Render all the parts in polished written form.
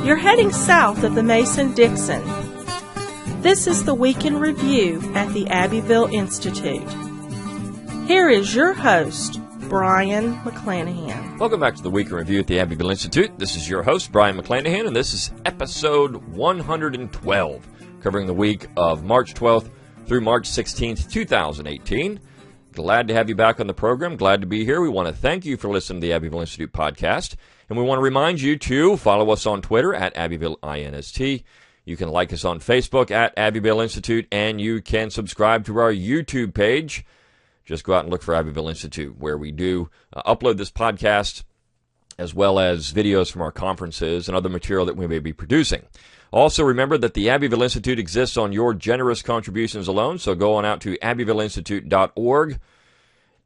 You're heading south of the Mason-Dixon. This is the Week in Review at the Abbeville Institute. Here is your host, Brian McClanahan. Welcome back to the Week in Review at the Abbeville Institute. This is your host, Brian McClanahan, and this is episode 112, covering the week of March 12th through March 16th, 2018. Glad to have you back on the program. Glad to be here. We want to thank you for listening to the Abbeville Institute podcast, and we want to remind you to follow us on Twitter at Abbeville INST. You can like us on Facebook at Abbeville Institute, and you can subscribe to our YouTube page. Just go out and look for Abbeville Institute, where we do upload this podcast, as well as videos from our conferences and other material that we may be producing. Also, remember that the Abbeville Institute exists on your generous contributions alone, so go on out to abbevilleinstitute.org,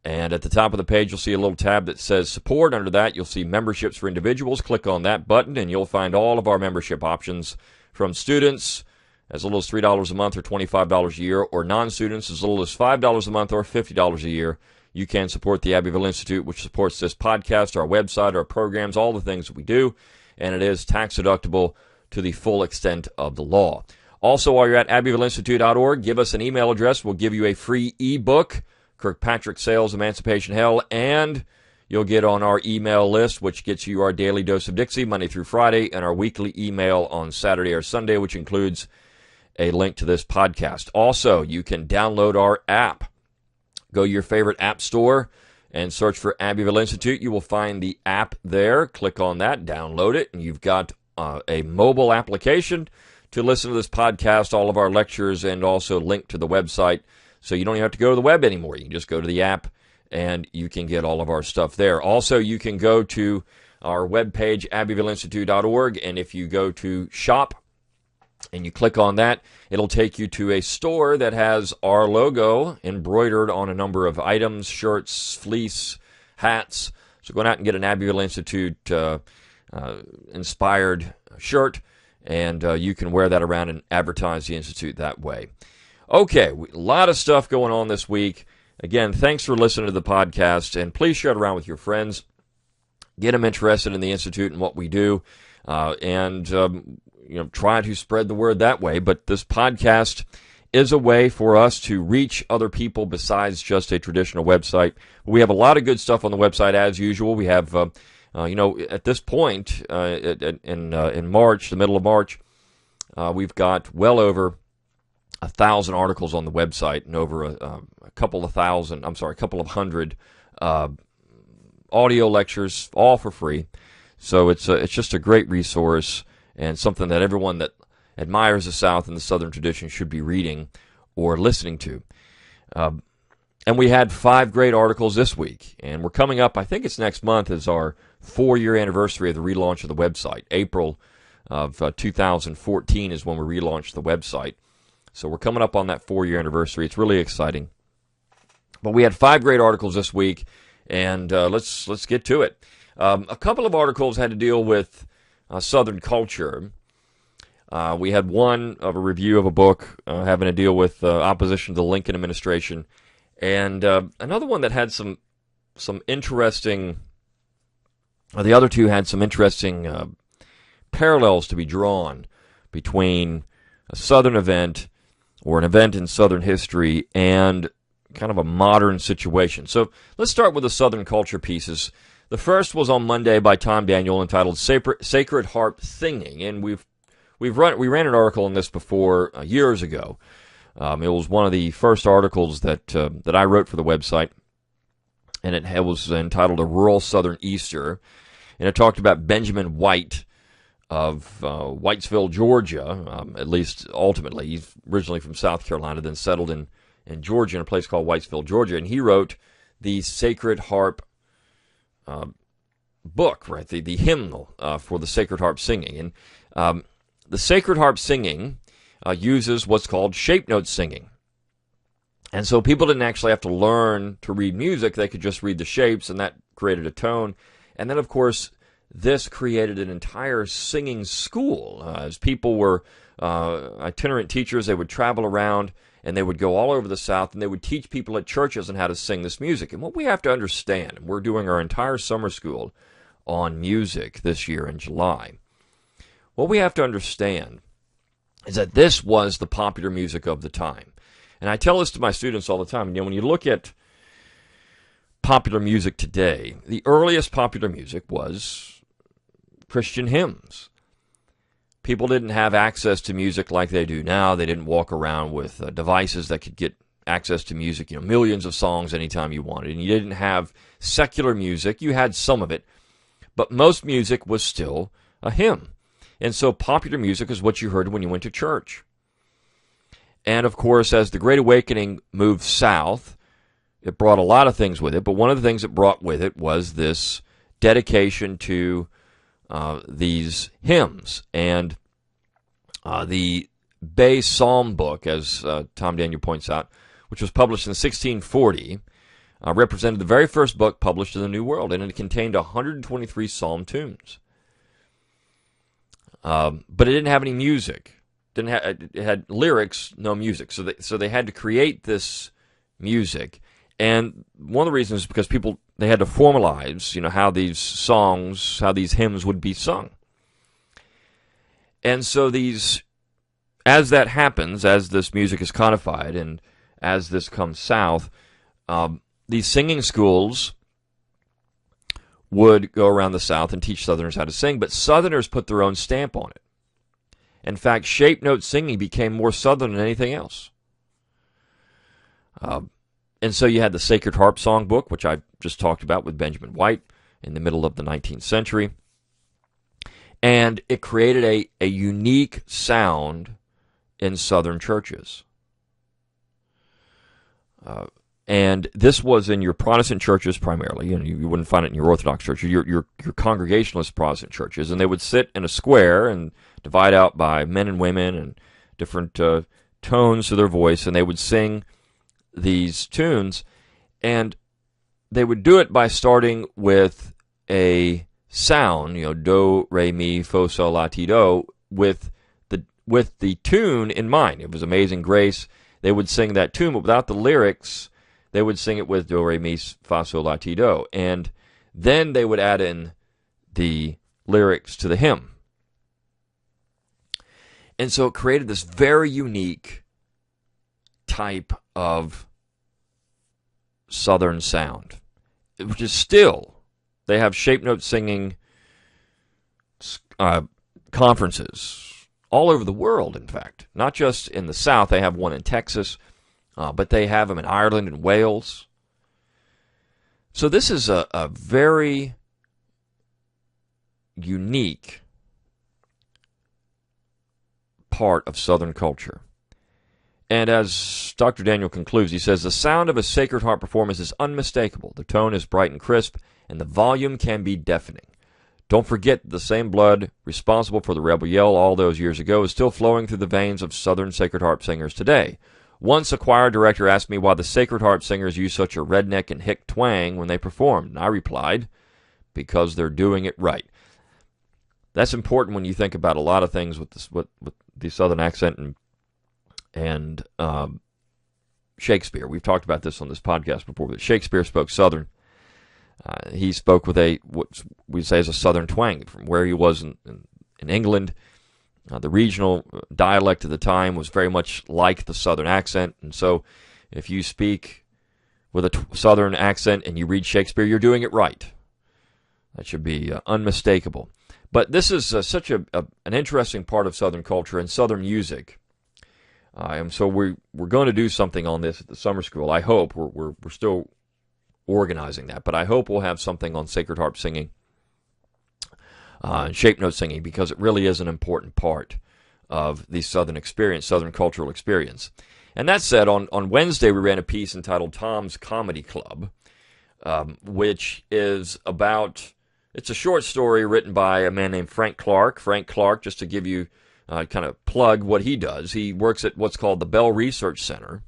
and at the top of the page, you'll see a little tab that says Support. Under that, you'll see Memberships for Individuals. Click on that button, and you'll find all of our membership options from students as little as $3 a month or $25 a year, or non-students as little as $5 a month or $50 a year. You can support the Abbeville Institute, which supports this podcast, our website, our programs, all the things that we do, and it is tax-deductible to the full extent of the law. Also, while you're at abbevilleinstitute.org, give us an email address. We'll give you a free ebook, Kirkpatrick Sale's Emancipation Hell, and you'll get on our email list, which gets you our daily dose of Dixie, Monday through Friday, and our weekly email on Saturday or Sunday, which includes a link to this podcast. Also, you can download our app. Go to your favorite app store and search for Abbeville Institute. You will find the app there. Click on that, download it, and you've got a mobile application to listen to this podcast, all of our lectures, and also link to the website. So you don't even have to go to the web anymore. You can just go to the app, and you can get all of our stuff there. Also, you can go to our webpage, abbevilleinstitute.org, and if you go to Shop, and you click on that, it'll take you to a store that has our logo embroidered on a number of items, shirts, fleece, hats. So go out and get an Abbeville Institute inspired shirt, and you can wear that around and advertise the Institute that way. Okay, a lot of stuff going on this week. Again, thanks for listening to the podcast, and please share it around with your friends. Get them interested in the Institute and what we do, try to spread the word that way. But this podcast is a way for us to reach other people besides just a traditional website. We have a lot of good stuff on the website as usual. We have, at this point in March, the middle of March, we've got well over 1,000 articles on the website and over a couple of hundred audio lectures, all for free. So it's just a great resource, and something that everyone that admires the South and the Southern tradition should be reading or listening to. And we had 5 great articles this week, and we're coming up, I think it's next month, is our 4-year anniversary of the relaunch of the website. April of 2014 is when we relaunched the website. So we're coming up on that 4-year anniversary. It's really exciting. But we had 5 great articles this week, and let's get to it. A couple of articles had to deal with Southern culture. We had one of a review of a book having to deal with opposition to the Lincoln administration, and another one that had some interesting. The other two had some interesting parallels to be drawn between a Southern event or an event in Southern history and kind of a modern situation. So let's start with the Southern culture pieces. The first was on Monday by Tom Daniel, entitled "Sacred Harp Singing," and we ran an article on this before years ago. It was one of the first articles that I wrote for the website, and it was entitled "A Rural Southern Easter," and it talked about Benjamin White of Whitesville, Georgia. At least ultimately, he's originally from South Carolina, then settled in Georgia in a place called Whitesville, Georgia, and he wrote the Sacred Harp book, right? The hymnal for the Sacred Harp Singing. And the Sacred Harp Singing uses what's called shape note singing. And so people didn't actually have to learn to read music. They could just read the shapes, and that created a tone. And then, of course, this created an entire singing school. As people were itinerant teachers, they would travel around, and they would go all over the South, and they would teach people at churches on how to sing this music. And what we have to understand, we're doing our entire summer school on music this year in July. what we have to understand is that this was the popular music of the time. And I tell this to my students all the time. When you look at popular music today, the earliest popular music was Christian hymns. People didn't have access to music like they do now. They didn't walk around with devices that could get access to music, millions of songs anytime you wanted. And you didn't have secular music. You had some of it, but most music was still a hymn. And so popular music is what you heard when you went to church. And of course, as the Great Awakening moved south, it brought a lot of things with it, but one of the things it brought with it was this dedication to these hymns. And the Bay Psalmbook, as Tom Daniel points out, which was published in 1640, represented the very first book published in the New World, and it contained 123 psalm tunes. But it didn't have any music. It had lyrics, no music. So they had to create this music. And one of the reasons is because they had to formalize, how these songs, how these hymns would be sung. And so as that happens, as this music is codified and as this comes south, these singing schools would go around the South and teach Southerners how to sing, but Southerners put their own stamp on it. In fact, shape note singing became more Southern than anything else. And so you had the Sacred Harp Songbook, which I just talked about with Benjamin White in the middle of the 19th century. And it created a unique sound in Southern churches. And this was in your Protestant churches primarily. You wouldn't find it in your Orthodox churches, your Congregationalist Protestant churches. And they would sit in a square and divide out by men and women and different tones to their voice, and they would sing these tunes. And they would do it by starting with a sound, do, re, mi, fa, sol, la, ti, do, with the tune in mind. It was Amazing Grace. They would sing that tune, but without the lyrics. They would sing it with do, re, mi, fa, sol, la, ti, do. And then they would add in the lyrics to the hymn. And so it created this very unique type of Southern sound, which is still, they have shape note singing conferences all over the world, in fact. Not just in the South. They have one in Texas, but they have them in Ireland and Wales. So this is a very unique part of Southern culture. And as Dr. Daniel concludes, he says, the sound of a Sacred Harp performance is unmistakable. The tone is bright and crisp, and the volume can be deafening. Don't forget the same blood responsible for the Rebel Yell all those years ago is still flowing through the veins of Southern Sacred Harp singers today. Once a choir director asked me why the Sacred Harp singers use such a redneck and hick twang when they performed, and I replied, because they're doing it right. That's important when you think about a lot of things with the Southern accent and Shakespeare. We've talked about this on this podcast before, but Shakespeare spoke Southern. He spoke with what we say is a Southern twang from where he was in England. The regional dialect of the time was very much like the Southern accent, and so if you speak with a Southern accent and you read Shakespeare, you're doing it right. That should be unmistakable. But this is such an interesting part of Southern culture and Southern music. And so we're going to do something on this at the summer school. I hope we're still organizing that, but I hope we'll have something on Sacred Harp singing and shape note singing, because it really is an important part of the Southern experience, Southern cultural experience. And that said, on Wednesday we ran a piece entitled Tom's Comedy Club, which is about, it's a short story written by a man named Frank Clark. Frank Clark, just to give you kind of plug what he does, he works at what's called the Bell Research Center,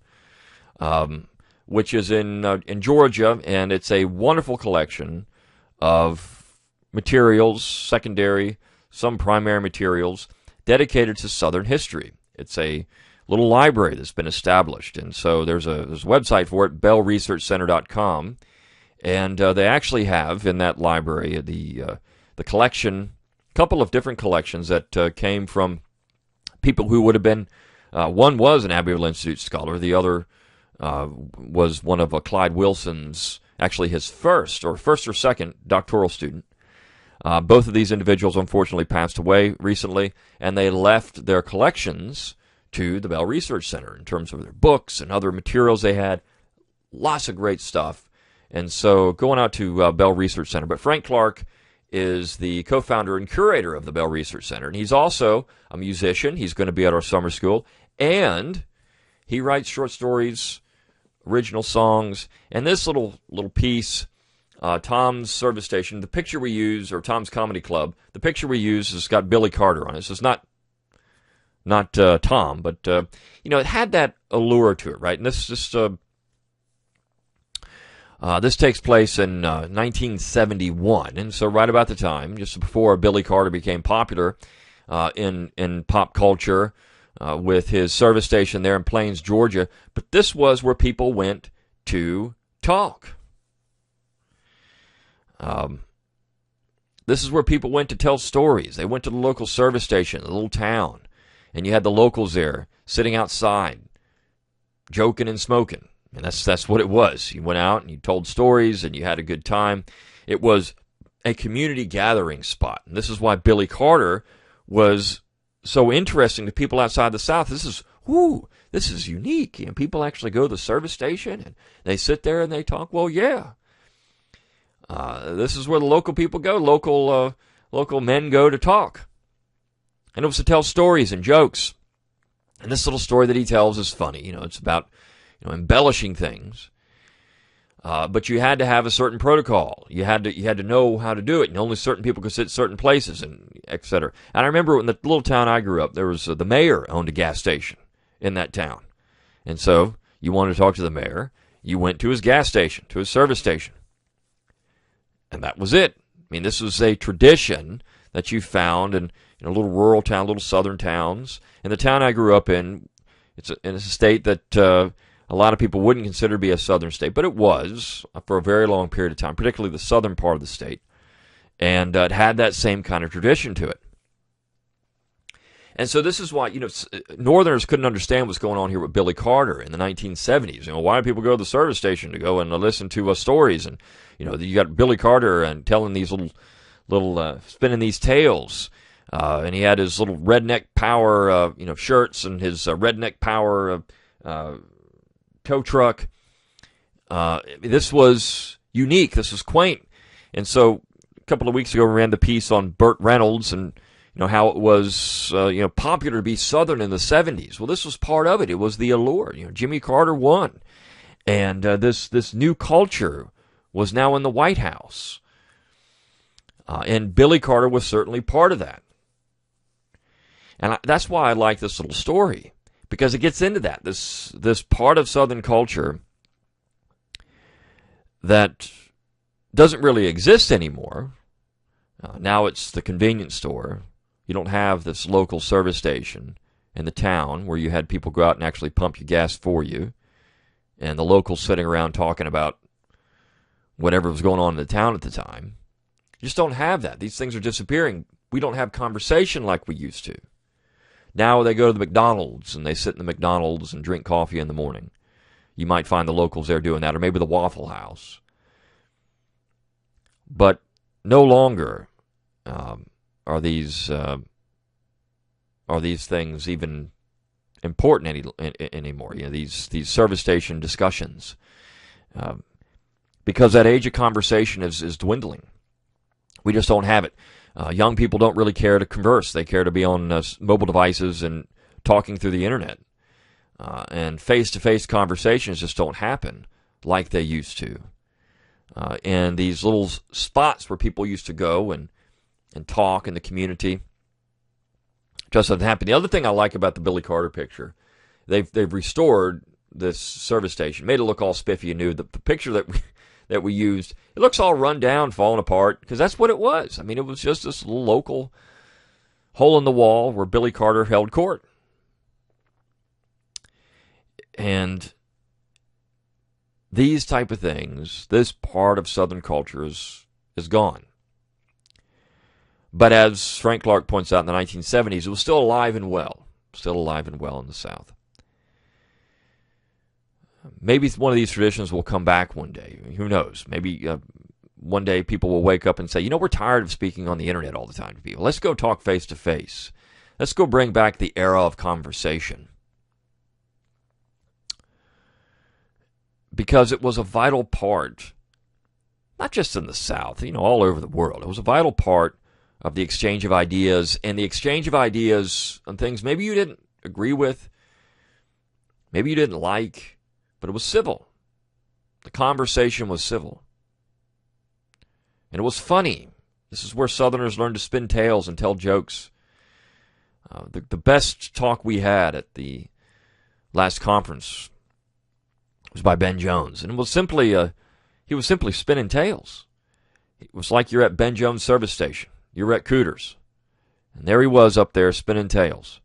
which is in Georgia, and it's a wonderful collection of materials, secondary, some primary materials, dedicated to Southern history. It's a little library that's been established, and so there's a website for it, bellresearchcenter.com, and they actually have in that library the collection couple of different collections that came from people who would have been, one was an Abbeville Institute scholar, the other was one of Clyde Wilson's, actually his first or second doctoral student. Both of these individuals unfortunately passed away recently, and they left their collections to the Bell Research Center in terms of their books and other materials they had. Lots of great stuff. And so going out to Bell Research Center. But Frank Clark is the co-founder and curator of the Bell Research Center. And he's also a musician. He's going to be at our summer school. And he writes short stories, original songs. And this little piece, Tom's Service Station, the picture we use, or Tom's Comedy Club, the picture we use has got Billy Carter on it. So it's not Tom, but, it had that allure to it, right? And this takes place in 1971, and so right about the time, just before Billy Carter became popular in pop culture with his service station there in Plains, Georgia. But this was where people went to talk. This is where people went to tell stories. They went to the local service station, the little town, and you had the locals there sitting outside, joking and smoking. And that's what it was. You went out and you told stories and you had a good time. It was a community gathering spot. And this is why Billy Carter was so interesting to people outside the South. This is unique. People actually go to the service station and they sit there and they talk. Well, yeah. This is where the local people go. Local men go to talk. And it was to tell stories and jokes. And this little story that he tells is funny. It's about embellishing things, but you had to have a certain protocol. You had to know how to do it, and only certain people could sit certain places, and etc. And I remember in the little town I grew up, there was the mayor owned a gas station in that town, and so you wanted to talk to the mayor, you went to his gas station, to his service station, and that was it. I mean, this was a tradition that you found in a little rural town, little southern towns. In the town I grew up in, it's a state that a lot of people wouldn't consider to be a southern state, but it was for a very long period of time, particularly the southern part of the state. And it had that same kind of tradition to it. And so this is why, Northerners couldn't understand what's going on here with Billy Carter in the 1970s. Why do people go to the service station to go and listen to stories? And, you got Billy Carter and telling these little spinning these tales. And he had his little redneck power, shirts and his redneck power tow truck. This was unique. This was quaint. And so a couple of weeks ago, we ran the piece on Burt Reynolds and how it was popular to be Southern in the 70s. Well, this was part of it. It was the allure. Jimmy Carter won, and this new culture was now in the White House, and Billy Carter was certainly part of that. And that's why I like this little story, because it gets into that, this part of Southern culture that doesn't really exist anymore. Now it's the convenience store. You don't have this local service station in the town where you had people go out and actually pump your gas for you, and the locals sitting around talking about whatever was going on in the town at the time. You just don't have that. These things are disappearing. We don't have conversation like we used to. Now they go to the McDonald's and they sit in the McDonald's and drink coffee in the morning. You might find the locals there doing that, or maybe the Waffle House. But no longer are these things even important anymore? These service station discussions, because that age of conversation is dwindling. We just don't have it. Young people don't really care to converse. They care to be on mobile devices and talking through the internet. And face-to-face conversations just don't happen like they used to. And these little spots where people used to go and talk in the community just doesn't happen. The other thing I like about the Billy Carter picture, they've restored this service station, made it look all spiffy and new. The picture that we used, it looks all run down, falling apart, because that's what it was. I mean, it was just this little local hole in the wall where Billy Carter held court. And these type of things, this part of Southern culture is gone. But as Frank Clark points out in the 1970s, it was still alive and well. Still alive and well in the South. Maybe one of these traditions will come back one day. Who knows? Maybe one day people will wake up and say, we're tired of speaking on the internet all the time to people. Let's go talk face to face. Let's go bring back the era of conversation. Because it was a vital part, not just in the South, all over the world. It was a vital part of the exchange of ideas, and the exchange of ideas on things maybe you didn't agree with, maybe you didn't like, but it was civil. The conversation was civil. And it was funny. This is where Southerners learned to spin tales and tell jokes. The best talk we had at the last conference was by Ben Jones, and it was simply he was simply spinning tales. It was like you're at Ben Jones' service station. You're at Cooters, and there he was up there spinning tales,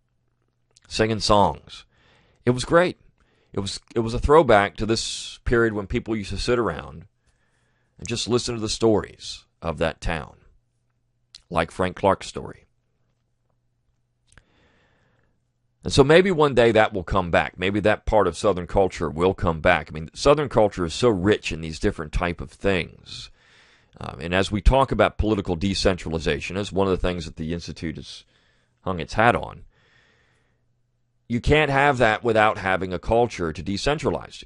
singing songs. It was great. It was a throwback to this period when people used to sit around and just listen to the stories of that town, like Frank Clark's story. And so maybe one day that will come back. Maybe that part of Southern culture will come back. Southern culture is so rich in these different type of things. And as we talk about political decentralization, as one of the things that the Institute has hung its hat on, you can't have that without having a culture to decentralize.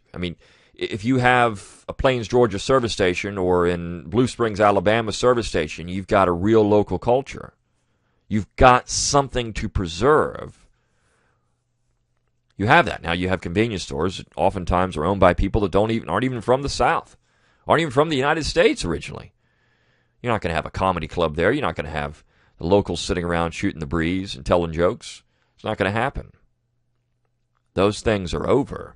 If you have a Plains, Georgia service station or in Blue Springs, Alabama service station, you've got a real local culture. You've got something to preserve. You have that. Now you have convenience stores that oftentimes are owned by people that aren't even from the South, aren't even from the United States originally. You're not going to have a comedy club there. You're not going to have the locals sitting around shooting the breeze and telling jokes. It's not going to happen. Those things are over.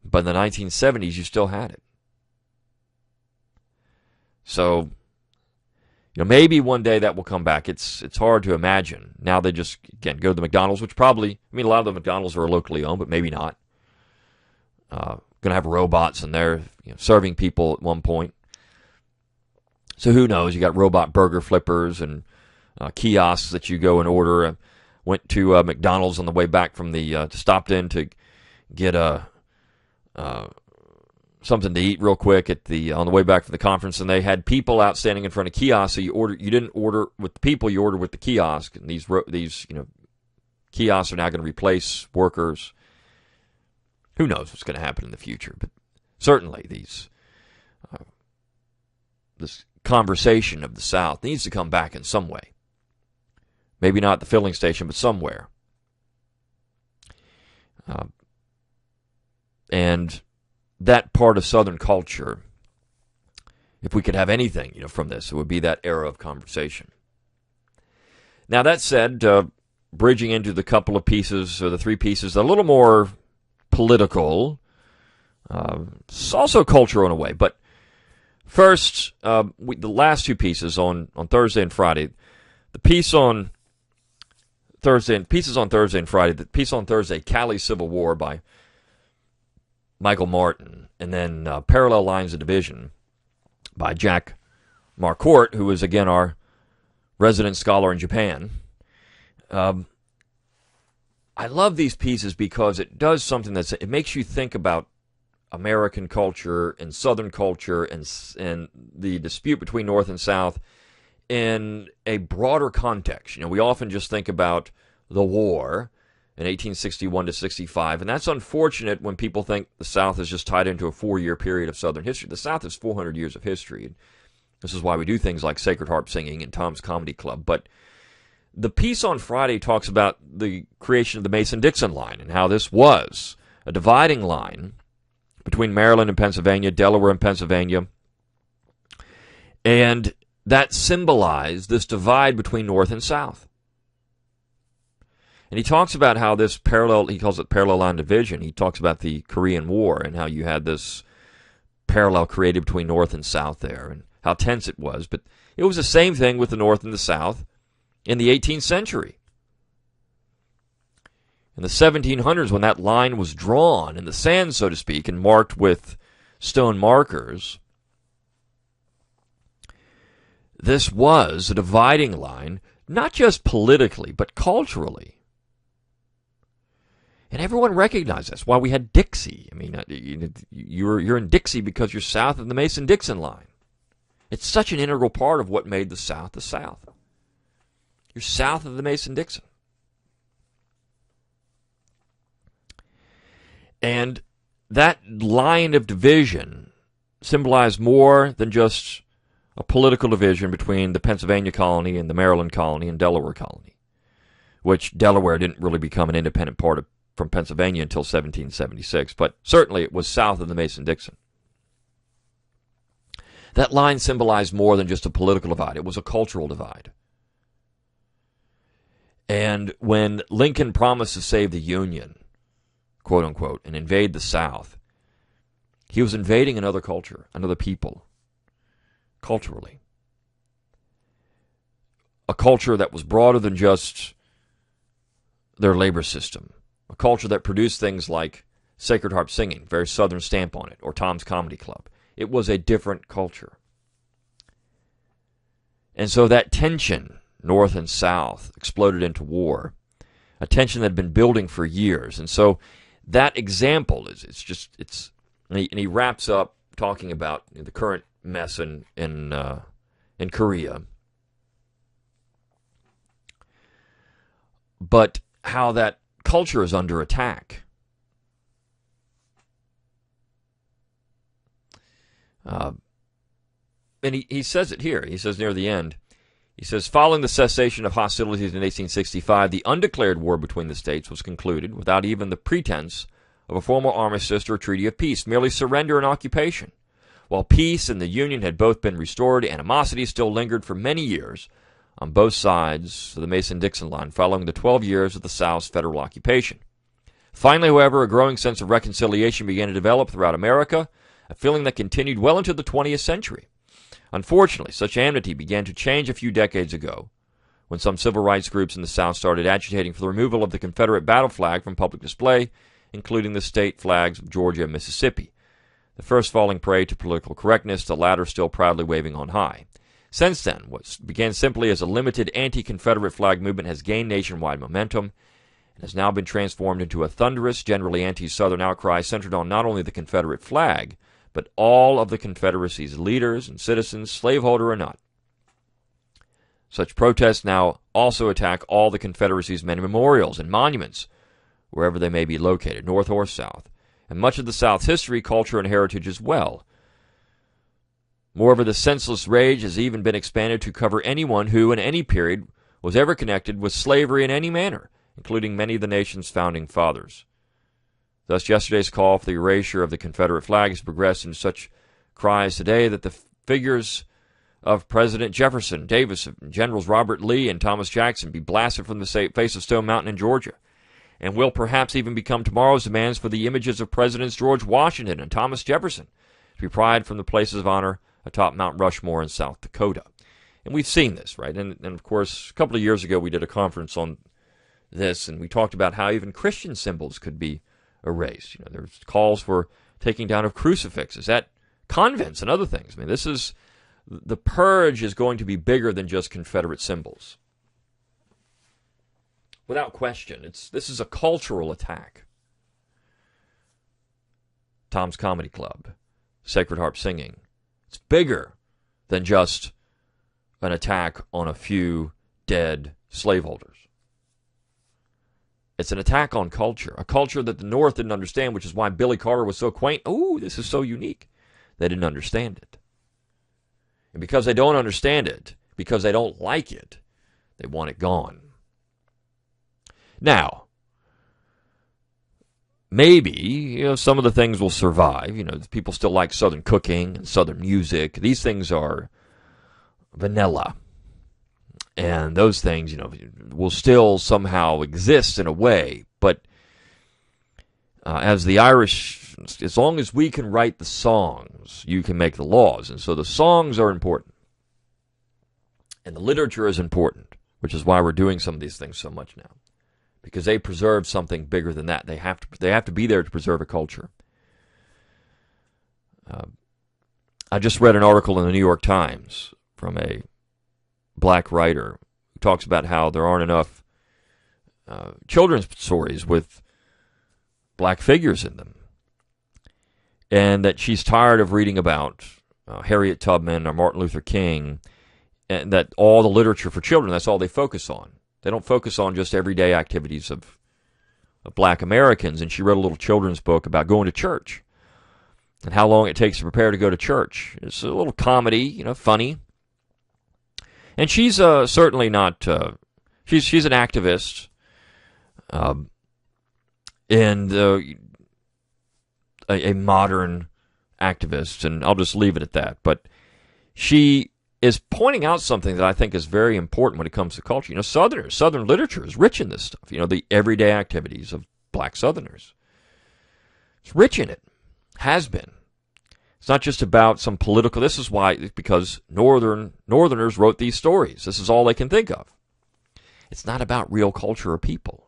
But in the 1970s, you still had it. So, maybe one day that will come back. It's hard to imagine. Now they just, again, go to the McDonald's, which probably, a lot of the McDonald's are locally owned, but maybe not. Going to have robots in there, serving people at one point. So who knows? You got robot burger flippers and kiosks that you go and order. I went to McDonald's on the way back from stopped in to get something to eat real quick on the way back from the conference, and they had people out standing in front of kiosks. So you didn't order with the people, you ordered with the kiosk. And these kiosks are now going to replace workers. Who knows what's going to happen in the future? But certainly this conversation of the South needs to come back in some way. Maybe not the filling station, but somewhere. And that part of Southern culture, if we could have anything, from this, it would be that era of conversation. Now, that said, bridging into the couple of pieces, or the three pieces, a little more political, it's also cultural in a way. But first, the last two pieces on Thursday and Friday, the piece on Thursday and Friday, the piece on Thursday, Cali's Civil War by Michael Martin, and then Parallel Lines of Division by Jack Marquardt, who is, again, our resident scholar in Japan. I love these pieces because it does something it makes you think about American culture and Southern culture and the dispute between North and South in a broader context. We often just think about the war in 1861 to 65, and that's unfortunate when people think the South is just tied into a 4-year period of Southern history. The South is 400 years of history, and this is why we do things like Sacred Harp singing and Tom's Comedy Club. But the piece on Friday talks about the creation of the Mason-Dixon line and how this was a dividing line between Maryland and Pennsylvania, Delaware and Pennsylvania, and that symbolized this divide between North and South. And he talks about how he calls it parallel line division. He talks about the Korean War and how you had this parallel created between North and South there and how tense it was. But it was the same thing with the North and the South in the 18th century. In the 1700s, when that line was drawn in the sand, so to speak, and marked with stone markers, this was a dividing line, not just politically, but culturally. And everyone recognized that's why we had Dixie. I mean, you're in Dixie because you're south of the Mason-Dixon line. It's such an integral part of what made the South the South. You're south of the Mason-Dixon. And that line of division symbolized more than just a political division between the Pennsylvania colony and the Maryland colony and Delaware colony, which Delaware didn't really become an independent part from Pennsylvania until 1776, but certainly it was south of the Mason-Dixon. That line symbolized more than just a political divide. It was a cultural divide. And when Lincoln promised to save the Union, quote unquote, and invade the South, he was invading another culture, another people, culturally. A culture that was broader than just their labor system. A culture that produced things like Sacred Harp singing, very Southern stamp on it, or Tom's Comedy Club. It was a different culture. And so that tension, North and South, exploded into war. A tension that had been building for years. And so that example and he wraps up talking about the current mess in Korea. But how that culture is under attack. And he says it here. He says near the end, he says, following the cessation of hostilities in 1865, the undeclared war between the states was concluded without even the pretense of a formal armistice or treaty of peace, merely surrender and occupation. While peace and the Union had both been restored, animosity still lingered for many years on both sides of the Mason-Dixon line following the 12 years of the South's federal occupation. Finally, however, a growing sense of reconciliation began to develop throughout America, a feeling that continued well into the 20th century. Unfortunately, such amity began to change a few decades ago, when some civil rights groups in the South started agitating for the removal of the Confederate battle flag from public display, including the state flags of Georgia and Mississippi, the first falling prey to political correctness, the latter still proudly waving on high. Since then, what began simply as a limited anti-Confederate flag movement has gained nationwide momentum and has now been transformed into a thunderous, generally anti-Southern outcry centered on not only the Confederate flag, but all of the Confederacy's leaders and citizens, slaveholder or not. Such protests now also attack all the Confederacy's many memorials and monuments, wherever they may be located, north or south, and much of the South's history, culture, and heritage as well. Moreover, the senseless rage has even been expanded to cover anyone who, in any period, was ever connected with slavery in any manner, including many of the nation's founding fathers. Thus, yesterday's call for the erasure of the Confederate flag has progressed into such cries today that the figures of President Jefferson, Davis, Generals Robert Lee, and Thomas Jackson be blasted from the face of Stone Mountain in Georgia, and will perhaps even become tomorrow's demands for the images of Presidents George Washington and Thomas Jefferson to be pried from the places of honor atop Mount Rushmore in South Dakota. And we've seen this, right? And of course, a couple of years ago we did a conference on this, and we talked about how even Christian symbols could be erased. There's calls for taking down of crucifixes at convents and other things. I mean, the purge is going to be bigger than just Confederate symbols. Without question, this is a cultural attack. Tom's Comedy Club, Sacred Harp singing. It's bigger than just an attack on a few dead slaveholders. It's an attack on culture, a culture that the North didn't understand, which is why Billy Carter was so quaint. Oh, this is so unique. They didn't understand it. And because they don't understand it, because they don't like it, they want it gone. Now, maybe some of the things will survive. People still like Southern cooking and Southern music. These things are vanilla. And those things, will still somehow exist in a way. But as the Irish, as long as we can write the songs, you can make the laws. And so the songs are important. And the literature is important, which is why we're doing some of these things so much now. Because they preserve something bigger than that. They have to be there to preserve a culture. I just read an article in the New York Times from a black writer who talks about how there aren't enough children's stories with black figures in them, and that she's tired of reading about Harriet Tubman or Martin Luther King, and that all the literature for children, that's all they focus on. They don't focus on just everyday activities of black Americans. And she wrote a little children's book about going to church and how long it takes to prepare to go to church. It's a little comedy, funny. And she's certainly not, she's an activist, and a modern activist, and I'll just leave it at that. But she is pointing out something that I think is very important when it comes to culture. Southern literature is rich in this stuff. The everyday activities of black Southerners. It's rich in it. Has been. It's not just about some political. This is why, because Northerners wrote these stories. This is all they can think of. It's not about real culture or people.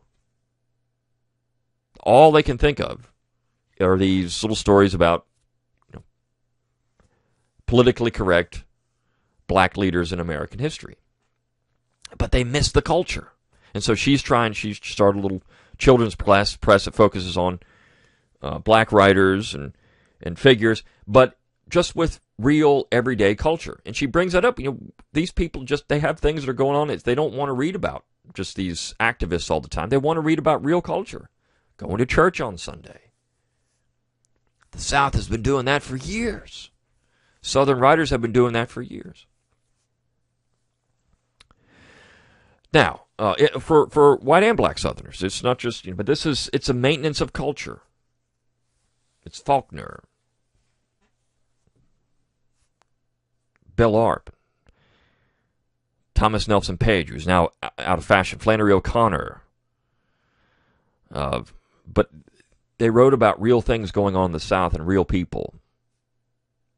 All they can think of are these little stories about politically correct black leaders in American history. But they miss the culture. And so she started a little children's press that focuses on black writers and figures, but just with real everyday culture. And she brings that up. These people they have things that are going on. They don't want to read about just these activists all the time. They want to read about real culture. Going to church on Sunday. The South has been doing that for years. Southern writers have been doing that for years. Now, for white and black Southerners, it's not just, but it's a maintenance of culture. It's Faulkner, Bill Harp, Thomas Nelson Page, who's now out of fashion, Flannery O'Connor. But they wrote about real things going on in the South and real people,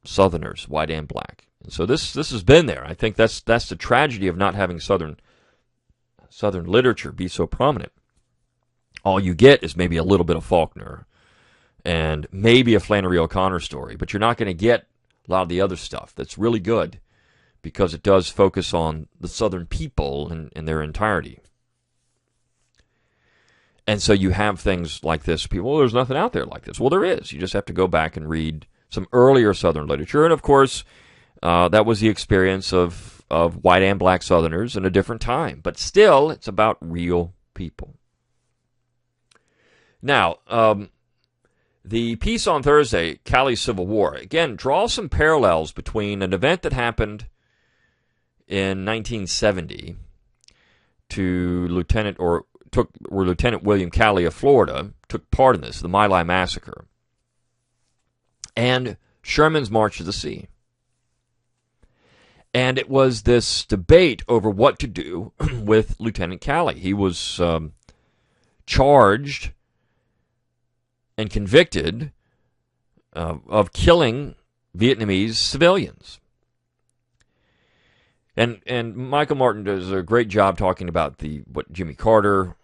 Southerners, white and black. And so this has been there. I think that's the tragedy of not having Southern literature be so prominent. All you get is maybe a little bit of Faulkner and maybe a Flannery O'Connor story, but you're not going to get a lot of the other stuff that's really good because it does focus on the Southern people in their entirety. And so you have things like this. People, well, there's nothing out there like this. Well, there is. You just have to go back and read some earlier Southern literature. And, of course, that was the experience of white and black Southerners in a different time. But still, it's about real people. Now, the piece on Thursday, Callie's Civil War, again, draws some parallels between an event that happened in 1970 to where Lieutenant William Calley of Florida took part in this, the My Lai Massacre, and Sherman's March to the Sea. And it was this debate over what to do with Lieutenant Calley. He was charged and convicted of killing Vietnamese civilians. And Michael Martin does a great job talking about what Jimmy Carter,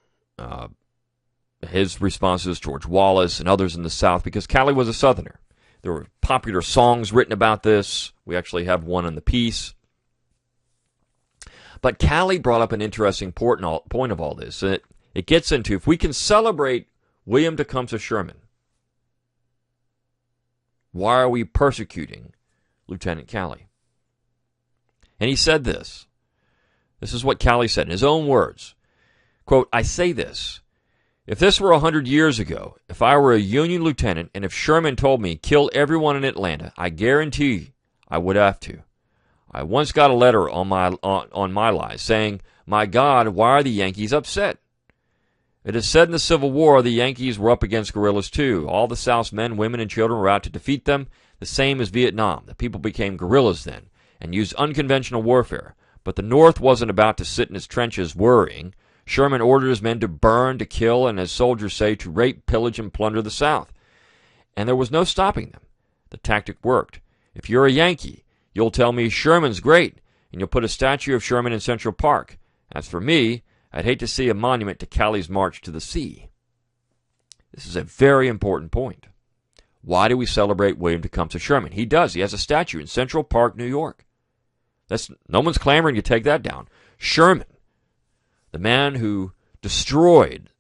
his responses, George Wallace, and others in the South, because Calley was a Southerner. There were popular songs written about this. We actually have one in the piece. But Calley brought up an interesting point of all this. And it gets into, if we can celebrate William Tecumseh Sherman, why are we persecuting Lieutenant Calley? And he said this. This is what Calley said in his own words. Quote, "I say this. If this were 100 years ago, if I were a Union lieutenant, and if Sherman told me, kill everyone in Atlanta, I guarantee I would have to. I once got a letter on my lies saying, my God, why are the Yankees upset? It is said in the Civil War the Yankees were up against guerrillas too. All the South's men, women, and children were out to defeat them, the same as Vietnam. The people became guerrillas then and used unconventional warfare. But the North wasn't about to sit in its trenches worrying. Sherman ordered his men to burn, to kill, and as soldiers say, to rape, pillage, and plunder the South. And there was no stopping them. The tactic worked. If you're a Yankee, you'll tell me Sherman's great, and you'll put a statue of Sherman in Central Park. As for me, I'd hate to see a monument to Calley's March to the Sea." This is a very important point. Why do we celebrate William Tecumseh Sherman? He does. He has a statue in Central Park, New York. No one's clamoring to take that down. Sherman, the man who destroyed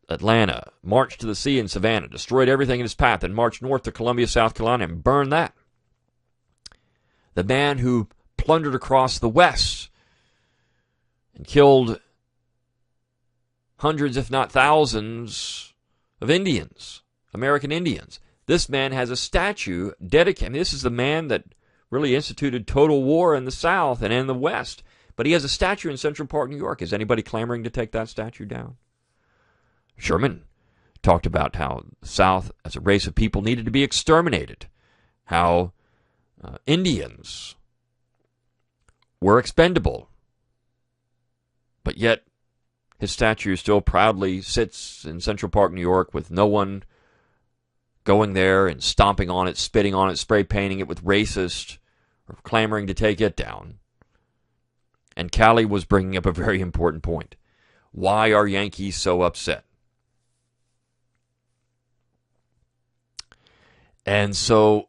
Atlanta, marched to the sea in Savannah, destroyed everything in his path, and marched north to Columbia, South Carolina, and burned that. The man who plundered across the West and killed hundreds, if not thousands, of Indians, American Indians. This man has a statue dedicated. This is the man that really instituted total war in the South and in the West. But he has a statue in Central Park, New York. Is anybody clamoring to take that statue down? Sherman talked about how the South, as a race of people, needed to be exterminated. How Indians were expendable. But yet, his statue still proudly sits in Central Park, New York, with no one going there and stomping on it, spitting on it, spray painting it with racist, or clamoring to take it down. And Callie was bringing up a very important point. Why are Yankees so upset? And so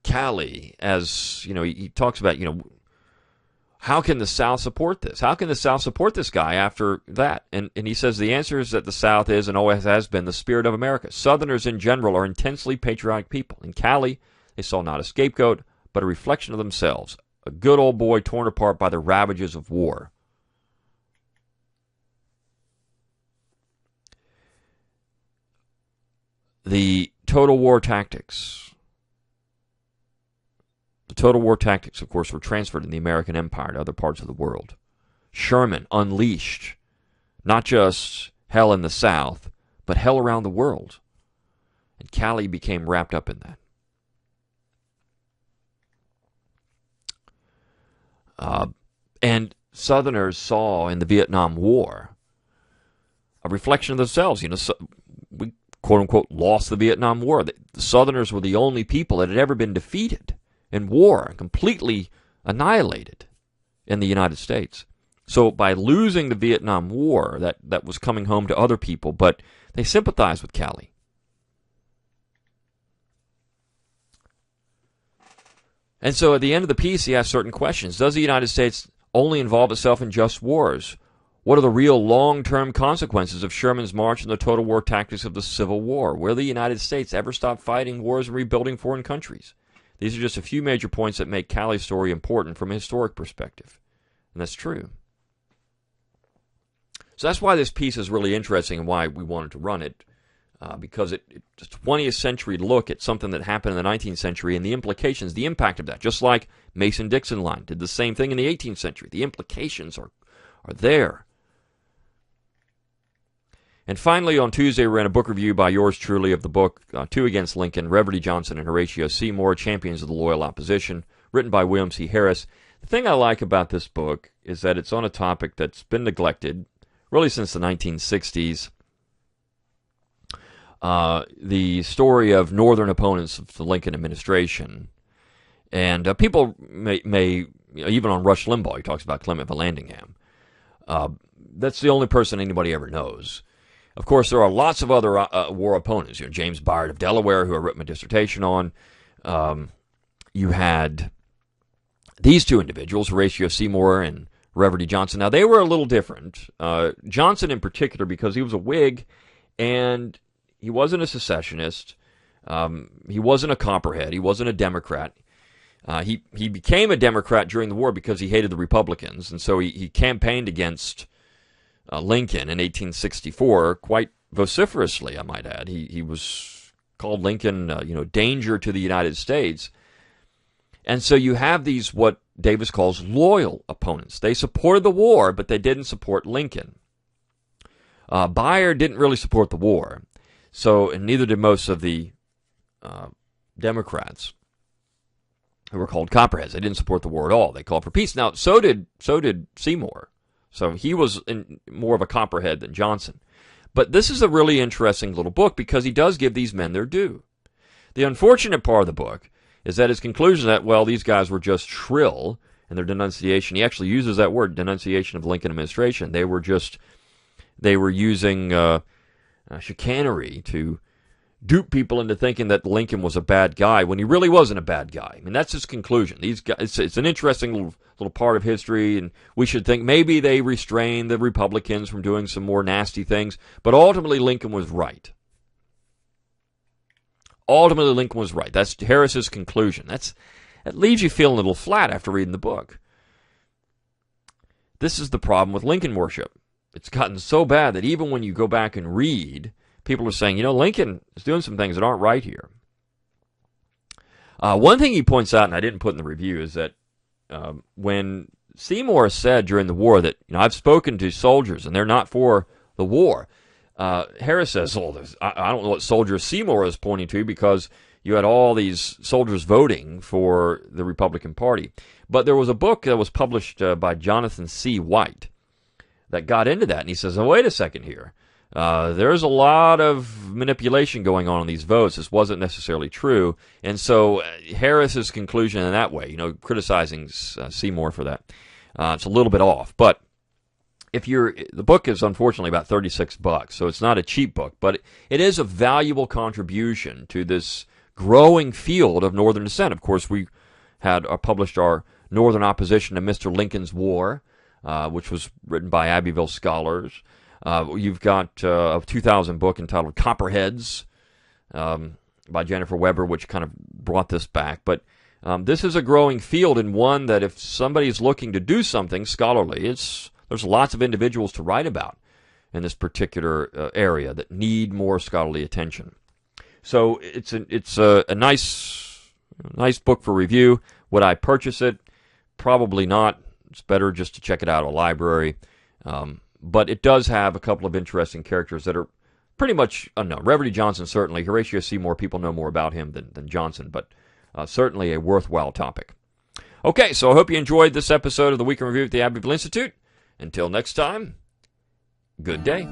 Callie, as you know, he talks about, how can the South support this? How can the South support this guy after that? And he says the answer is that the South is and always has been the spirit of America. Southerners in general are intensely patriotic people. In Cali, they saw not a scapegoat, but a reflection of themselves. A good old boy torn apart by the ravages of war. The total war tactics. The total war tactics, of course, were transferred in the American Empire to other parts of the world. Sherman unleashed not just hell in the South, but hell around the world. And Callie became wrapped up in that. And Southerners saw in the Vietnam War a reflection of themselves. We, quote-unquote, lost the Vietnam War. The Southerners were the only people that had ever been defeated in war, completely annihilated in the United States. So by losing the Vietnam War, that was coming home to other people, but they sympathized with Callie. And so at the end of the piece, he asks certain questions. Does the United States only involve itself in just wars? What are the real long-term consequences of Sherman's march and the total war tactics of the Civil War? Will the United States ever stop fighting wars and rebuilding foreign countries? These are just a few major points that make Callie's story important from a historic perspective. And that's true. So that's why this piece is really interesting and why we wanted to run it. Because it's a 20th century look at something that happened in the 19th century and the implications, the impact of that. Just like Mason-Dixon line did the same thing in the 18th century. The implications are there. And finally, on Tuesday, we ran a book review by yours truly of the book, Two Against Lincoln, Reberty, Johnson, and Horatio Seymour, Champions of the Loyal Opposition, written by William C. Harris. The thing I like about this book is that it's on a topic that's been neglected, really since the 1960s. The story of Northern opponents of the Lincoln administration. And people may even on Rush Limbaugh, he talks about Clement Vallandigham. That's the only person anybody ever knows. Of course, there are lots of other war opponents. James Byard of Delaware, who I wrote my dissertation on. You had these two individuals, Horatio Seymour and Reberty Johnson. Now, they were a little different. Johnson in particular, because he was a Whig, and he wasn't a secessionist. He wasn't a Copperhead. He wasn't a Democrat. He became a Democrat during the war because he hated the Republicans, and so he campaigned against Lincoln in 1864 quite vociferously, I might add. He was called Lincoln, danger to the United States. And so you have these, what Davis calls loyal opponents. They supported the war, but they didn't support Lincoln. Byard didn't really support the war. So, and neither did most of the Democrats, who were called Copperheads. They didn't support the war at all. They called for peace. Now, so did Seymour. So he was more of a Copperhead than Johnson. But this is a really interesting little book because he does give these men their due. The unfortunate part of the book is that his conclusion that, well, these guys were just shrill in their denunciation. He actually uses that word, denunciation of the Lincoln administration. They were using chicanery to dupe people into thinking that Lincoln was a bad guy when he really wasn't a bad guy. I mean, that's his conclusion. These guys, it's an interesting little part of history, and we should think maybe they restrained the Republicans from doing some more nasty things, but ultimately Lincoln was right. Ultimately, Lincoln was right. That's Harris's conclusion. That leaves you feeling a little flat after reading the book. This is the problem with Lincoln worship. It's gotten so bad that even when you go back and read, people are saying, Lincoln is doing some things that aren't right here. One thing he points out, and I didn't put in the review, is that when Seymour said during the war that, I've spoken to soldiers and they're not for the war, Harris says, I don't know what soldiers Seymour is pointing to, because you had all these soldiers voting for the Republican Party. But there was a book that was published by Jonathan C. White that got into that, and he says, wait a second here. There's a lot of manipulation going on in these votes. This wasn't necessarily true. And so Harris's conclusion in that way, criticizing Seymour for that, it's a little bit off. But the book is unfortunately about $36, so it's not a cheap book, but it is a valuable contribution to this growing field of Northern dissent. Of course, we had published our Northern Opposition to Mr. Lincoln's War, which was written by Abbeville scholars. You've got a 2000 book entitled Copperheads by Jennifer Weber, which kind of brought this back. But this is a growing field, and one that if somebody's looking to do something scholarly, there's lots of individuals to write about in this particular area that need more scholarly attention. So it's a nice book for review. Would I purchase it? Probably not. It's better just to check it out at a library. But it does have a couple of interesting characters that are pretty much unknown. Reberty Johnson, certainly. Horatio Seymour, people know more about him than Johnson, but certainly a worthwhile topic. Okay, so I hope you enjoyed this episode of the Week in Review at the Abbeville Institute. Until next time, good day.